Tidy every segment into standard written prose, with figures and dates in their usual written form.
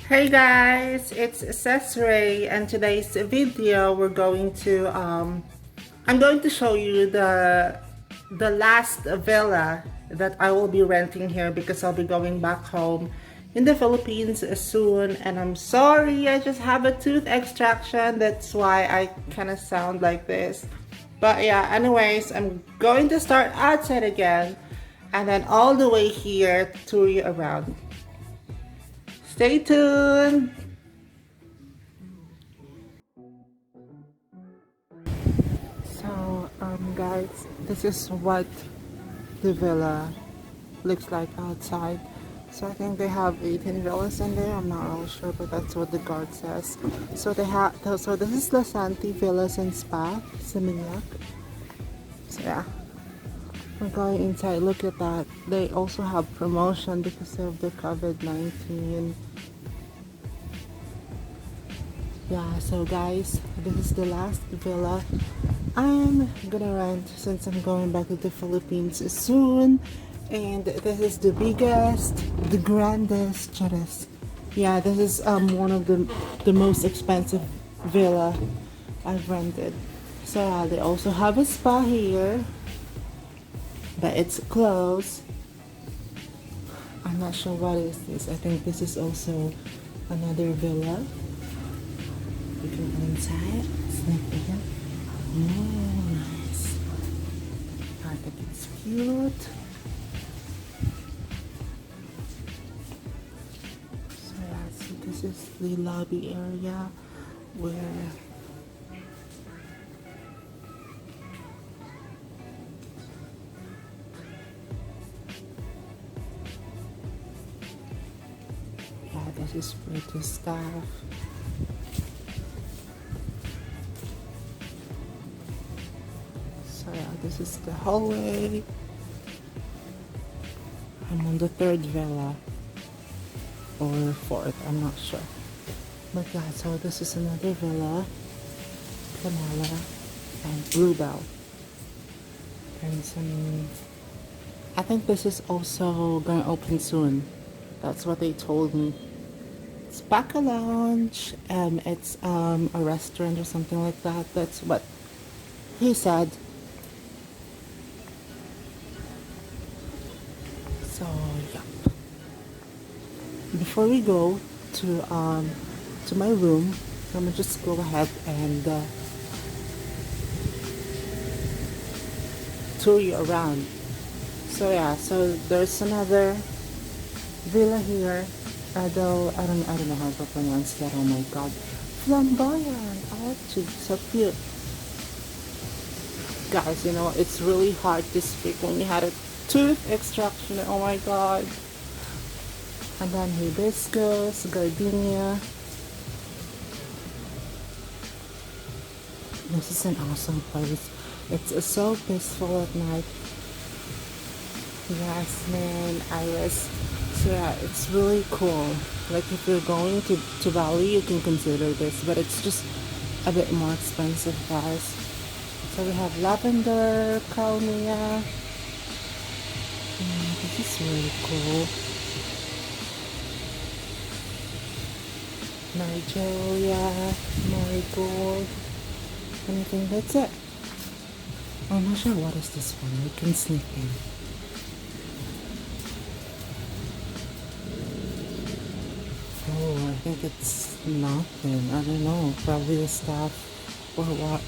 Hey guys, it's Cesare, and today's video we're going to I'm going to show you the last villa that I will be renting here because I'll be going back home in the Philippines soon. And I'm sorry, I just have a tooth extraction, that's why I kind of sound like this. But yeah, anyways, I'm going to start outside again and then all the way here to tour you around. Stay tuned. So, guys, this is what the villa looks like outside. So I think they have 18 villas in there. I'm not really sure, but that's what the guard says. So they have. So this is Lasanti Villas and Spa, Seminyak. So yeah, we're going inside. Look at that. They also have promotion because of the COVID-19. Yeah, so guys, this is the last villa I'm gonna rent since I'm going back to the Philippines soon. And this is the biggest, the grandest, charas. Yeah, this is one of the most expensive villa I've rented. So yeah, they also have a spa here, but it's closed. I'm not sure what is this. I think this is also another villa. You can go inside, sneak in. Oh, nice. I think it's cute. So yeah, so this is the lobby area where this is where the staff. So yeah, this is the hallway. I'm on the third villa or fourth, I'm not sure. But yeah, so this is another villa, Canala and Bluebell. And some, I think this is also gonna open soon. That's what they told me. It's Baka Lounge, it's a restaurant or something like that. That's what he said. So yeah. Before we go to my room, I'm gonna just go ahead and tour you around. So yeah, so there's another villa here. Although I don't know how to pronounce that. Oh my god, flamboyant. Oh, geez, so cute. Guys, you know it's really hard to speak when you had a tooth extraction. Oh my god. And then hibiscus, gardenia. This is an awesome place. It's so peaceful at night. Jasmine, iris. So yeah, it's really cool. Like if you're going to Bali, you can consider this, but it's just a bit more expensive, guys. So we have lavender, calmia. This is really cool. Nigeria, marigold. And I think that's it. I'm not sure what is this one. We can sneak in. Oh, I think it's nothing. I don't know. Probably the staff or what.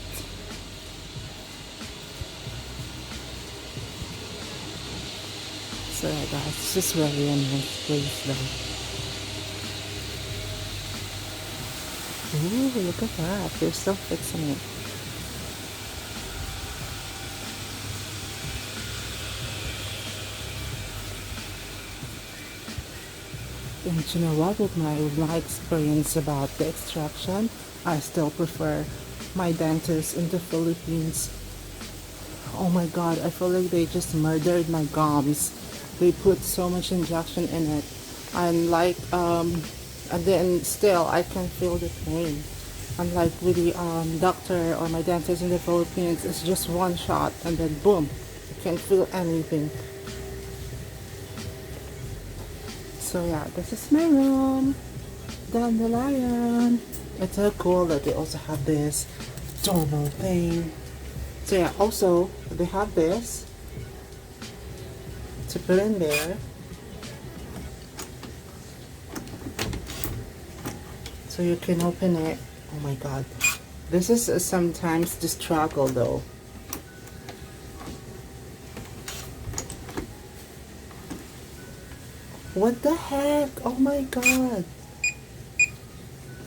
So yeah, guys, this is really a nice place though. Ooh, look at that. They're still fixing it. And you know what, with my experience about the extraction, I still prefer my dentist in the Philippines. Oh my god, I feel like they just murdered my gums. They put so much injection in it. And and then still I can feel the pain. Unlike with the doctor or my dentist in the Philippines, it's just one shot and then boom, you can't feel anything. So yeah, this is my room. dandelion. It's so cool that they also have this doorbell thing. So yeah, also they have this to put in there. So you can open it. Oh my god. This is sometimes the struggle though. What the heck? Oh my god.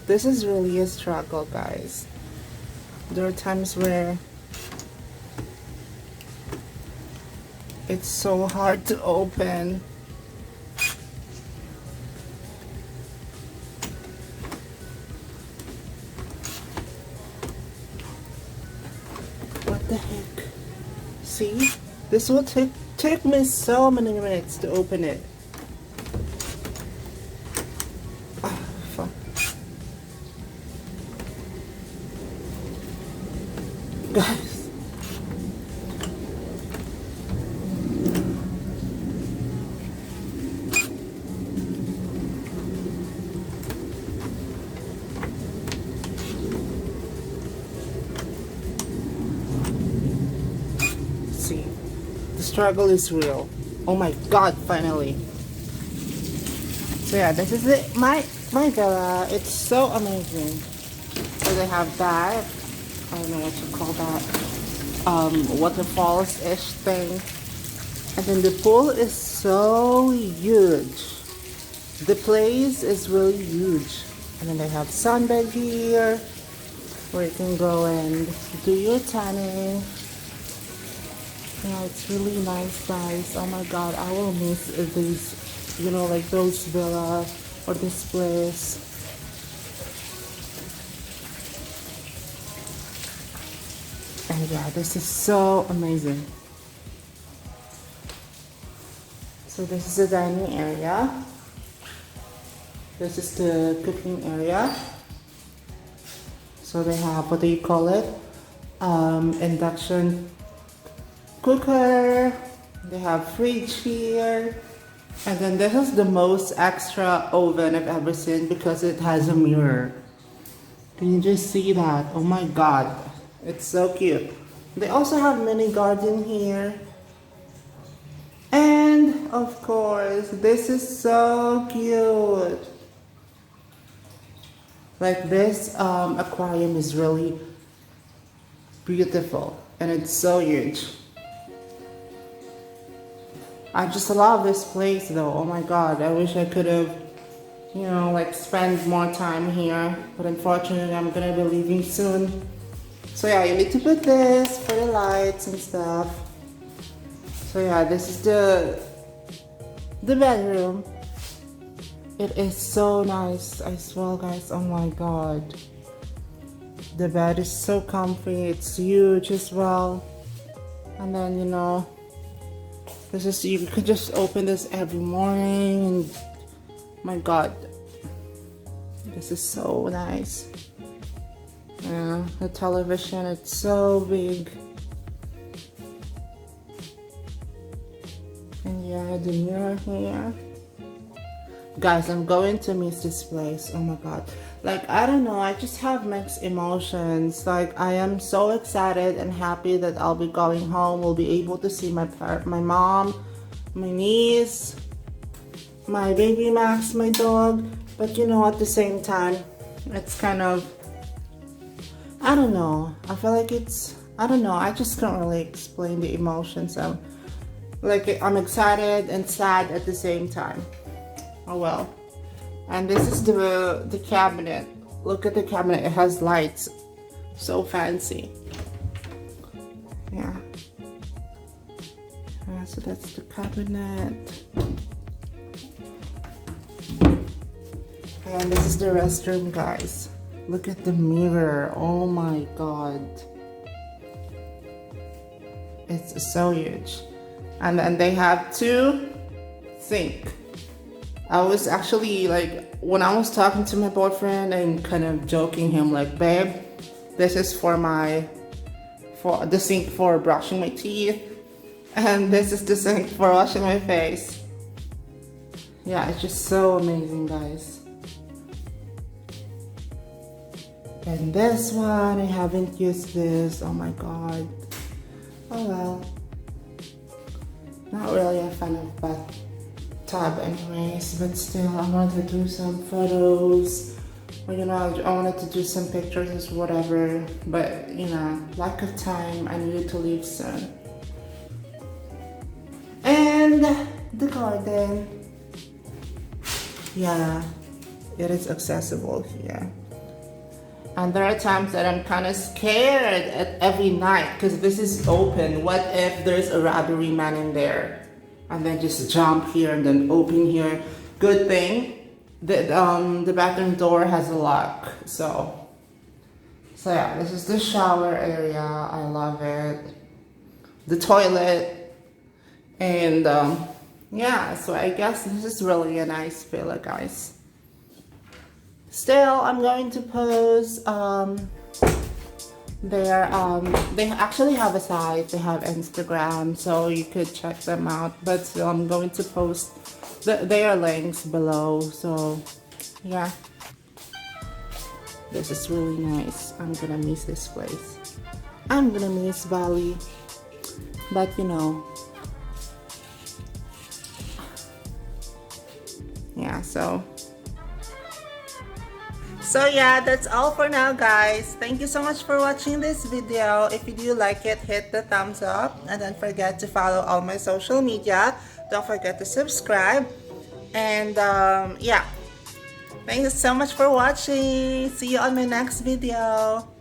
This is really a struggle, guys. There are times where it's so hard to open. What the heck? See? This will take me so many minutes to open it. Guys, see, the struggle is real. Oh my god, finally. So yeah, this is it. My villa. It's so amazing. So they have that. I don't know what you call that, waterfalls-ish thing. And then the pool is so huge. The place is really huge. And then they have sunbed here, where you can go and do your tanning. Yeah, it's really nice, guys. Oh my god, I will miss these, you know, like those villa or this place. And yeah, this is so amazing. So this is the dining area. This is the cooking area. So they have, what do you call it? Induction cooker. They have fridge here. And then this is the most extra oven I've ever seen because it has a mirror. Can you just see that? Oh my god. It's so cute. They also have mini garden here. And of course, this is so cute. Like this aquarium is really beautiful and it's so huge. I just love this place though. Oh my god, I wish I could have, you know, like spend more time here. But unfortunately, I'm gonna be leaving soon. So yeah, you need to put this for the lights and stuff. So yeah, this is the bedroom. It is so nice as well, guys. Oh my god. The bed is so comfy. It's huge as well. And then, you know, this is, you could just open this every morning and my god. This is so nice. Yeah, the television, it's so big. And yeah, the mirror here. Guys, I'm going to miss this place. Oh my god. Like, I don't know, I just have mixed emotions. Like, I am so excited and happy that I'll be going home. We'll be able to see my mom, my niece, my baby Max, my dog. But you know, at the same time, it's kind of, I don't know. I feel like it's, I don't know. I just can't really explain the emotions. I'm excited and sad at the same time. Oh well. And this is the cabinet. Look at the cabinet. It has lights. So fancy. Yeah. So that's the cabinet. And this is the restroom, guys. Look at the mirror. Oh my god. It's so huge. And then they have two sinks. I was actually like, when I was talking to my boyfriend and kind of joking him like, babe, this is for the sink for brushing my teeth. And this is the sink for washing my face. Yeah, it's just so amazing, guys. And this one, I haven't used this. Oh my god. Oh well. Not really a fan of bathtub anyways, but still I wanted to do some photos. Or you know, I wanted to do some pictures or whatever. But you know, lack of time, I needed to leave soon. And the garden. Yeah, it is accessible here. And there are times that I'm kind of scared at every night because this is open. What if there's a robbery man in there? And then just jump here and then open here. Good thing that the bathroom door has a lock. So yeah, this is the shower area. I love it. The toilet. And yeah, so I guess this is really a nice villa, guys. Still, I'm going to post they actually have a site, they have Instagram, so you could check them out, but still I'm going to post their links below. So yeah, this is really nice. I'm gonna miss this place. I'm gonna miss Bali, but you know, yeah, so yeah, that's all for now, guys. Thank you so much for watching this video. If you do like it, hit the thumbs up and don't forget to follow all my social media. Don't forget to subscribe. And yeah, thank you so much for watching. See you on my next video.